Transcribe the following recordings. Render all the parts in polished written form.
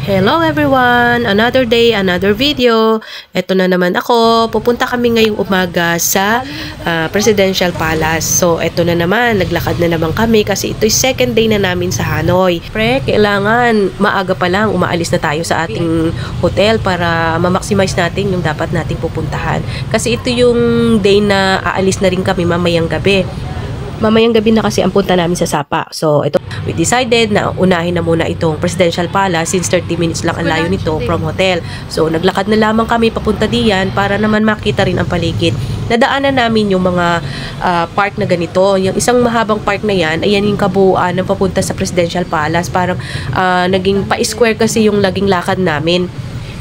Hello everyone! Another day, another video. Ito na naman ako. Pupunta kami ngayong umaga sa Presidential Palace. So, ito na naman. Naglakad na naman kami kasi ito'y second day na namin sa Hanoi. Pre, kailangan maaga pa lang umaalis na tayo sa ating hotel para ma-maximize natin yung dapat nating pupuntahan. Kasi ito yung day na aalis na rin kami mamayang gabi. Mamayang gabi na kasi ang punta namin sa Sapa. So, ito, we decided na unahin na muna itong Presidential Palace since 30 minutes lang ang layo nito from hotel. So, naglakad na lamang kami papunta diyan para naman makita rin ang paligid. Nadaanan namin yung mga park na ganito. Yung isang mahabang park na yan, ayan yung kabuuan ng papunta sa Presidential Palace. Parang naging pa-square kasi yung laging lakad namin.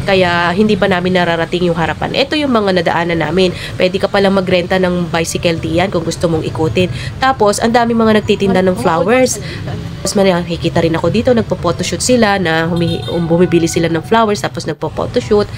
Kaya hindi pa namin nararating yung harapan. Ito yung mga nadaanan namin. Pwede ka palang magrenta ng bicycle diyan kung gusto mong ikutin. Tapos, ang dami mga nagtitinda ng flowers. Tapos makikita rin ako dito, nagpo-photoshoot sila na bumibili sila ng flowers tapos nagpo-photoshoot.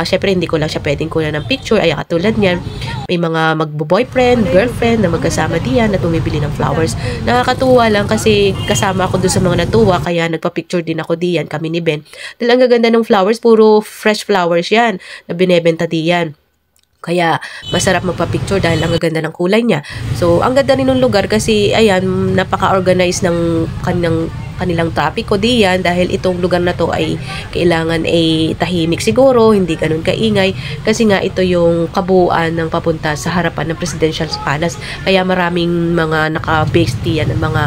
Syempre hindi ko lang siya pwedeng kunan ng picture. Ay katulad niyan, may mga magbo-boyfriend, girlfriend na magkasama diyan at bumibili ng flowers. Nakakatuwa lang kasi kasama ako doon sa mga natuwa kaya nagpa-picture din ako diyan, kami ni Ben. Dahil ang gaganda ng flowers, puro fresh flowers yan na binebenta diyan. Kaya masarap magpa-picture dahil ang gaganda ng kulay niya. So, ang ganda rin ng lugar kasi ayan, napaka-organize ng kanilang trapiko diyan dahil itong lugar na to ay kailangan ay tahimik siguro, hindi ganun kaingay kasi nga ito yung kabuuan ng papunta sa harapan ng Presidential Palace. Kaya maraming mga naka-base diyan ng mga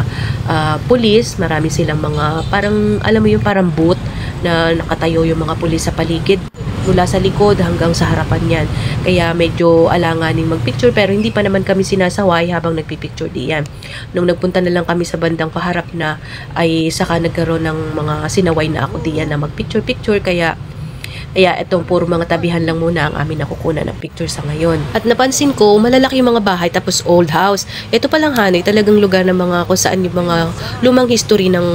pulis, marami silang mga parang, alam mo yung parang booth na nakatayo yung mga pulis sa paligid mula sa likod hanggang sa harapan yan. Kaya medyo alanganing magpicture pero hindi pa naman kami sinasaway habang nagpipicture diyan. Nung nagpunta na lang kami sa bandang paharap na ay saka nagkaroon ng mga sinaway na ako diyan na magpicture-picture kaya itong puro mga tabihan lang muna ang amin nakukunan ng picture sa ngayon. At napansin ko, malalaki yung mga bahay tapos old house. Ito palang Hanoi, talagang lugar ng mga kung saan yung mga lumang history ng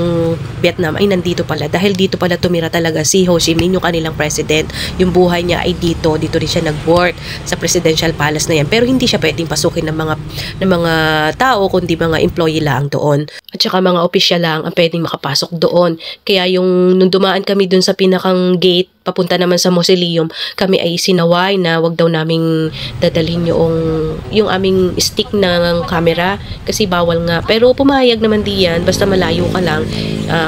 Vietnam ay nandito pala. Dahil dito pala tumira talaga si Ho Chi Minh, yung kanilang president. Yung buhay niya ay dito rin siya nag-work sa Presidential Palace na yan. Pero hindi siya pwedeng pasukin ng mga tao, kundi mga employee lang doon. At saka mga opisyal lang ang pwedeng makapasok doon. Kaya nung dumaan kami doon sa pinakang gate, papunta naman sa mausoleum, kami ay sinaway na wag daw naming dadalhin yung aming stick ng camera kasi bawal nga. Pero pumayag naman diyan, basta malayo ka lang,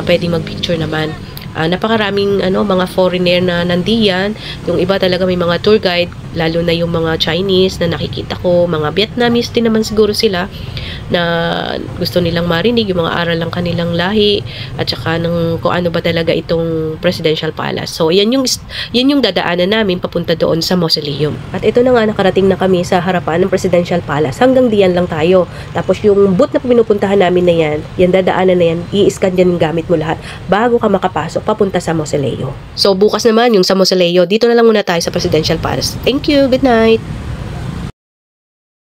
pwedeng mag-picture naman. Napakaraming mga foreigner na nandiyan. Yung iba talaga may mga tour guide, lalo na yung mga Chinese na nakikita ko, mga Vietnamese din naman siguro sila na gusto nilang marinig yung mga aral ng kanilang lahi at saka ng kung ano ba talaga itong Presidential Palace. So yan yung dadaanan namin papunta doon sa mausoleum. At ito na nga, nakarating na kami sa harapan ng Presidential Palace. Hanggang diyan lang tayo. Tapos yung booth na pinupuntahan namin na yan dadaanan na yan, i-scan yan yung gamit mo lahat bago ka makapasok papunta sa mausoleo. So bukas naman yung sa mausoleo, dito na lang muna tayo sa Presidential Palace. Thank you, good night!